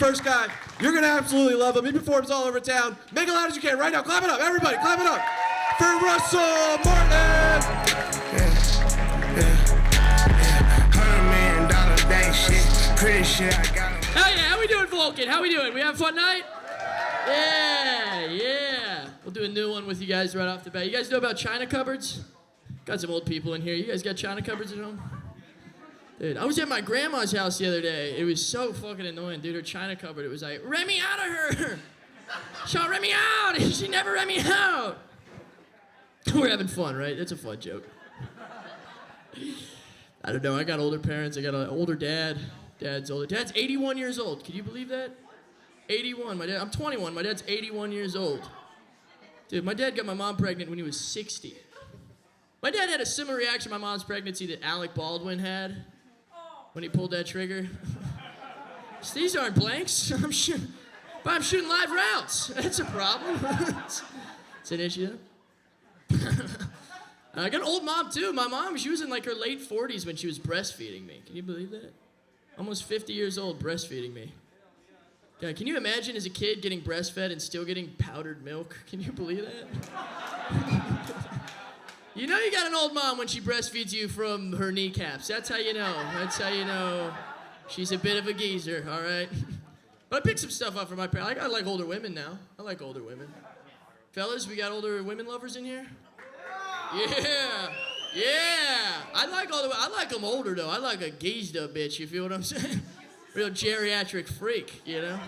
first guy. You're going to absolutely love him. He performs all over town. Make it loud as you can right now. Clap it up. Everybody, clap it up for Russell Martin. $100 million day shit. Pretty shit, I got him. Hell yeah, how we doing, Vulcan? How we doing? We have a fun night? Yeah. We'll do a new one with you guys right off the bat. You guys know about China cupboards? Got some old people in here. You guys got China cupboards at home? Dude, I was at my grandma's house the other day. It was so fucking annoying, dude. Her China cupboard, it was like, "Rent me out of her! She'll rent me out! She never rent me out!" We're having fun, right? It's a fun joke. I don't know. I got older parents. I got an older dad. Dad's older. Dad's 81 years old. Can you believe that? 81. I'm 21. My dad's 81 years old. Dude, my dad got my mom pregnant when he was 60. My dad had a similar reaction to my mom's pregnancy that Alec Baldwin had when he pulled that trigger. So these aren't blanks. I'm shooting live routes. That's a problem. It's an issue. I got an old mom, too. My mom, she was in like her late 40s when she was breastfeeding me. Can you believe that? Almost 50 years old breastfeeding me. God, can you imagine as a kid getting breastfed and still getting powdered milk? Can you believe that? You know you got an old mom when she breastfeeds you from her kneecaps. That's how you know. That's how you know she's a bit of a geezer, all right? But I picked some stuff up for my parents. I like older women now. I like older women. Fellas, we got older women lovers in here? Yeah. I like them older, though. I like a geezed up bitch, you feel what I'm saying? Real geriatric freak, you know?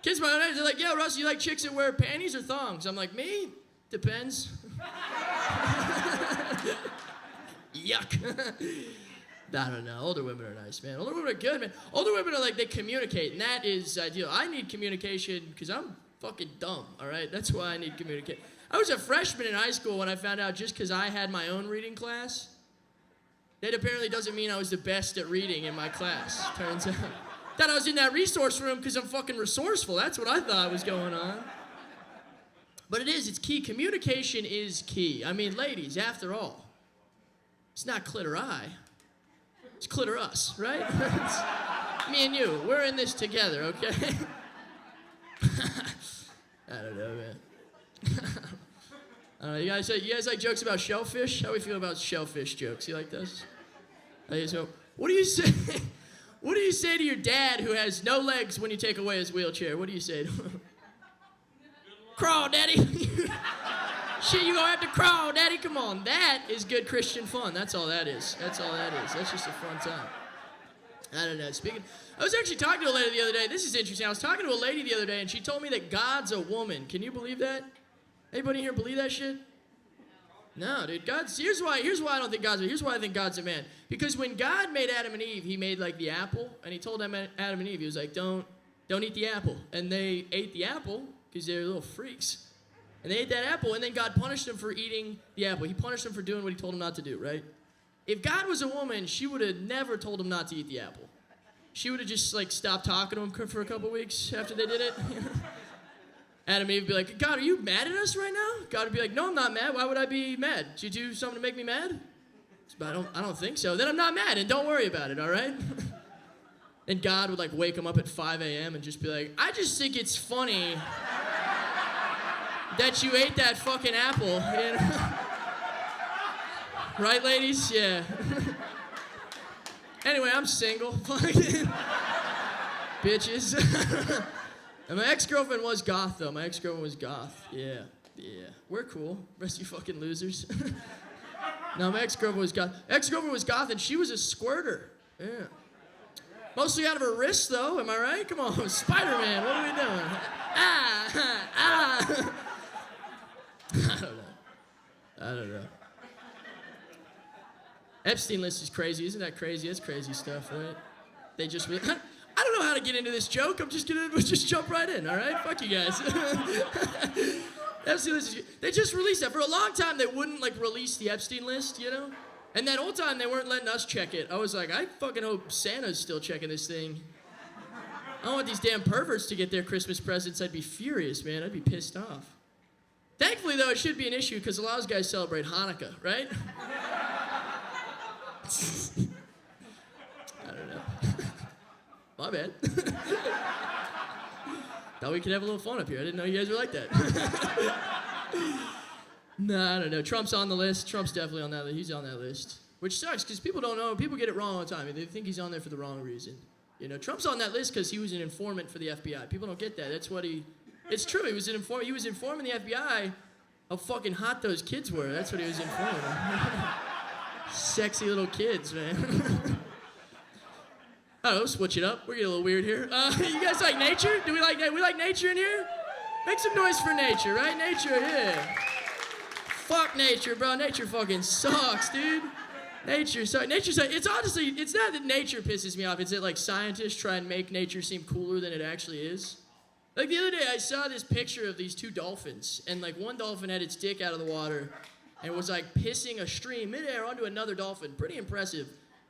Kids my own age, they're like, "Yo, Russ, you like chicks that wear panties or thongs?" I'm like, "Me? Depends." Yuck. I don't know. Older women are nice, man. Older women are good, man. Older women are like, they communicate, and that is ideal. I need communication because I'm fucking dumb, all right? That's why I need communication. I was a freshman in high school when I found out just because I had my own reading class, that apparently doesn't mean I was the best at reading in my class, turns out. Thought I was in that resource room because I'm fucking resourceful. That's what I thought was going on. But it's key. Communication is key. I mean, ladies, after all, it's not clitori. It's clitor-us, right? It's me and you. We're in this together, okay? I don't know, man. You guys like jokes about shellfish? How do we feel about shellfish jokes? You like those? So, what do you say? What do you say to your dad who has no legs when you take away his wheelchair? What do you say to him? Crawl, daddy. Shit, you gonna have to crawl, daddy. Come on. That is good Christian fun. That's all that is. That's all that is. That's just a fun time. I don't know. I was actually talking to a lady the other day. This is interesting. I was talking to a lady the other day, and she told me that God's a woman. Can you believe that? Anybody here believe that shit? No, dude. Here's why I don't think here's why I think God's a man. Because when God made Adam and Eve, he made like the apple, and he told Adam and Eve, he was like, don't eat the apple. And they ate the apple because they're little freaks. And they ate that apple, and then God punished them for eating the apple. He punished them for doing what he told them not to do, right? If God was a woman, she would have never told them not to eat the apple. She would have just like stopped talking to them for a couple weeks after they did it. Adam and Eve would be like, "God, are you mad at us right now?" God would be like, "No, I'm not mad. Why would I be mad? Did you do something to make me mad?" But I don't think so. Then I'm not mad, and don't worry about it, all right? And God would like wake him up at 5 a.m. and just be like, "I just think it's funny that you ate that fucking apple." You know? Right, ladies? Yeah. Anyway, I'm single. Bitches. And my ex-girlfriend was goth, though. My ex-girlfriend was goth. Yeah. We're cool. Rest of you fucking losers. No, my ex-girlfriend was goth. Ex-girlfriend was goth, and she was a squirter. Yeah. Mostly out of her wrists, though. Am I right? Come on, Spider-Man. What are we doing? I don't know. Epstein list is crazy. Isn't that crazy? It's crazy stuff, right? They just... I don't know how to get into this joke. I'm just gonna jump right in, all right? Fuck you guys. Epstein list they just released that. For a long time, they wouldn't, like, release the Epstein list, you know? And that whole time, they weren't letting us check it. I was like, I fucking hope Santa's still checking this thing. I don't want these damn perverts to get their Christmas presents. I'd be furious, man. I'd be pissed off. Thankfully, though, it should be an issue because a lot of those guys celebrate Hanukkah, right? I don't know. My bad. Thought we could have a little fun up here. I didn't know you guys were like that. Nah, I don't know. Trump's on the list. Trump's definitely on that list. He's on that list. Which sucks, because people don't know. People get it wrong all the time. They think he's on there for the wrong reason. You know, Trump's on that list because he was an informant for the FBI. People don't get that. That's what he... It's true. He was informing the FBI how fucking hot those kids were. That's what he was informing them. Sexy little kids, man. I don't know, switch it up. We're getting a little weird here. You guys like nature? We like nature in here? Make some noise for nature, right? Nature, yeah. Fuck nature, bro. Nature fucking sucks, dude. Nature's it's honestly, it's not that nature pisses me off. It's that, like, scientists try and make nature seem cooler than it actually is. Like, the other day, I saw this picture of these two dolphins, and, like, one dolphin had its dick out of the water and was, like, pissing a stream midair onto another dolphin. Pretty impressive.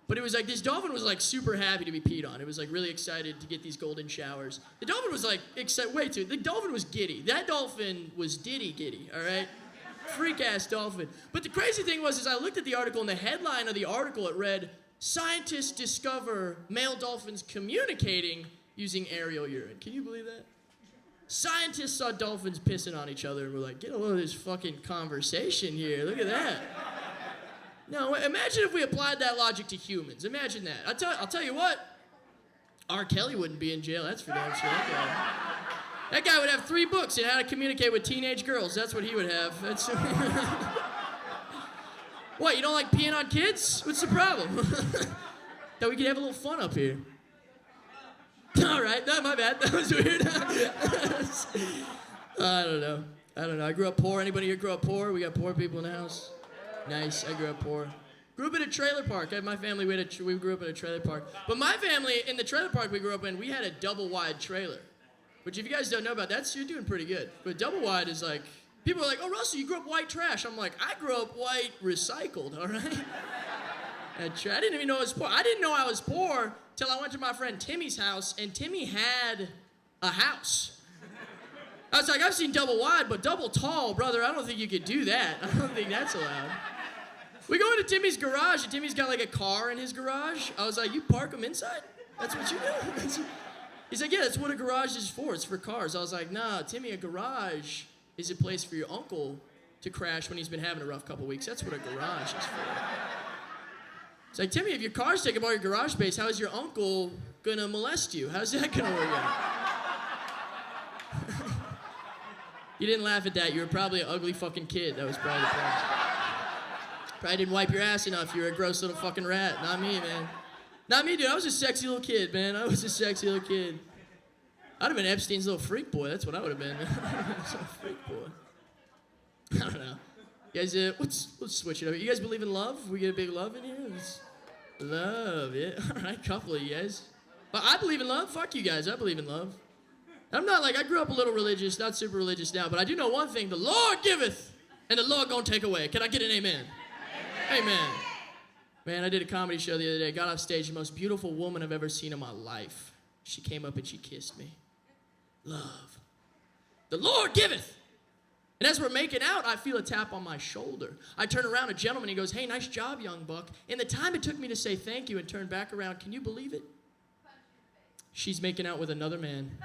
But it was like, this dolphin was, like, super happy to be peed on. It was, like, really excited to get these golden showers. The dolphin was, like, the dolphin was giddy. That dolphin was giddy, all right? Freak-ass dolphin. But the crazy thing was, I looked at the article, and the headline of the article, it read, "Scientists discover male dolphins communicating using aerial urine." Can you believe that? Scientists saw dolphins pissing on each other and were like, get a load of this fucking conversation here. Look at that. No, imagine if we applied that logic to humans. Imagine that. I'll tell you what. R. Kelly wouldn't be in jail. That's for damn sure. That guy would have 3 books on how to communicate with teenage girls. That's what he would have. That's. What, you don't like peeing on kids? What's the problem? Thought we could have a little fun up here. All right, no, my bad. That was weird. I don't know. I grew up poor. Anybody here grew up poor? We got poor people in the house. Nice. I grew up poor. Grew up in a trailer park. My family, we grew up in a trailer park. But my family, in the trailer park we grew up in, we had a double-wide trailer. Which, if you guys don't know about that, you're doing pretty good. But double-wide is like, people are like, "Oh, Russell, you grew up white trash." I'm like, I grew up white recycled, all right? I didn't even know I was poor. I didn't know I was poor till I went to my friend Timmy's house, and Timmy had a house. I was like, I've seen double wide, but double tall, brother, I don't think you could do that. I don't think that's allowed. We go into Timmy's garage, and Timmy's got like a car in his garage. I was like, you park them inside? That's what you do? He's like, yeah, that's what a garage is for. It's for cars. I was like, nah, Timmy, a garage is a place for your uncle to crash when he's been having a rough couple weeks. That's what a garage is for. It's like, Timmy, if your car's taking up all your garage space, how is your uncle gonna molest you? How's that gonna work out? You didn't laugh at that. You were probably an ugly fucking kid. That was probably the problem. Probably didn't wipe your ass enough. You were a gross little fucking rat. Not me, man. Not me, dude. I was a sexy little kid, man. I was a sexy little kid. I'd have been Epstein's little freak boy. That's what I would have been, man. Some freak boy. I don't know. You guys, let's switch it up. You guys believe in love? We get a big love in here? Love, yeah. All right, couple of you guys. But I believe in love. Fuck you guys. I believe in love. I'm not like, I grew up a little religious, not super religious now, but I do know one thing. The Lord giveth, and the Lord gonna take away. Can I get an amen? Amen. Man, I did a comedy show the other day. Got off stage, the most beautiful woman I've ever seen in my life. She came up and she kissed me. Love. The Lord giveth. And as we're making out, I feel a tap on my shoulder. I turn around, a gentleman, he goes, "Hey, nice job, young buck." In the time it took me to say thank you and turn back around, can you believe it? She's making out with another man.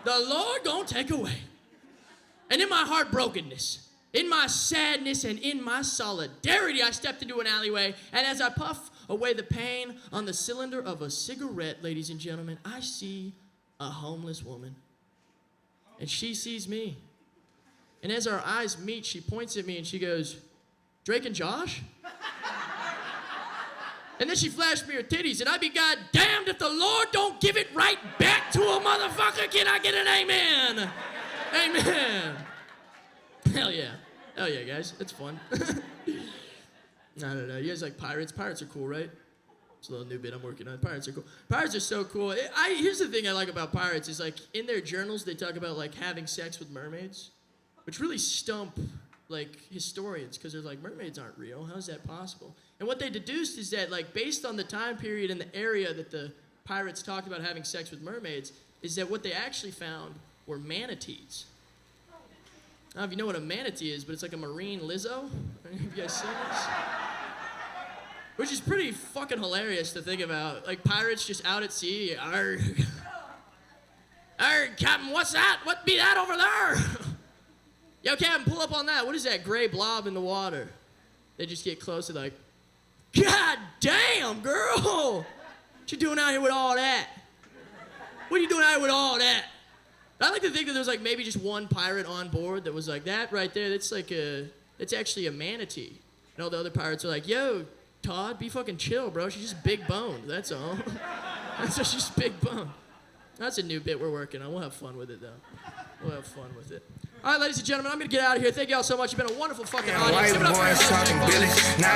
The Lord gonna take away. And in my heartbrokenness, in my sadness, and in my solidarity, I stepped into an alleyway, and as I puff away the pain on the cylinder of a cigarette, ladies and gentlemen, I see a homeless woman. And she sees me. And as our eyes meet, she points at me and she goes, "Drake and Josh?" And then she flashed me her titties, and I'd be goddamned if the Lord don't give it right back to a motherfucker. Can I get an amen? Amen. Hell yeah. Hell yeah, guys. It's fun. I don't know. You guys like pirates? Pirates are cool, right? It's a little new bit I'm working on. Pirates are cool. Pirates are so cool. Here's the thing I like about pirates is, like, in their journals, they talk about, like, having sex with mermaids, which really stump, like, historians, because they're like, mermaids aren't real. How is that possible? And what they deduced is that, like, based on the time period and the area that the pirates talked about having sex with mermaids, is that what they actually found were manatees. I don't know if you know what a manatee is, but it's like a marine Lizzo. Have you guys seen this? Which is pretty fucking hilarious to think about. Like, pirates just out at sea, arg. Arg, Captain, what's that? What be that over there? Yo, Captain, pull up on that. What is that gray blob in the water? They just get closer like, God damn, girl. What you doing out here with all that? What are you doing out here with all that? I like to think that there's like maybe just one pirate on board that was like, that right there, that's actually a manatee. And all the other pirates are like, yo, Todd, be fucking chill, bro. She's just big boned, that's all. That's just she's big boned. That's a new bit we're working on. We'll have fun with it, though. We'll have fun with it. All right, ladies and gentlemen, I'm going to get out of here. Thank y'all so much. You've been a wonderful fucking audience. White Give it up for boys your talking husband. Billy. Now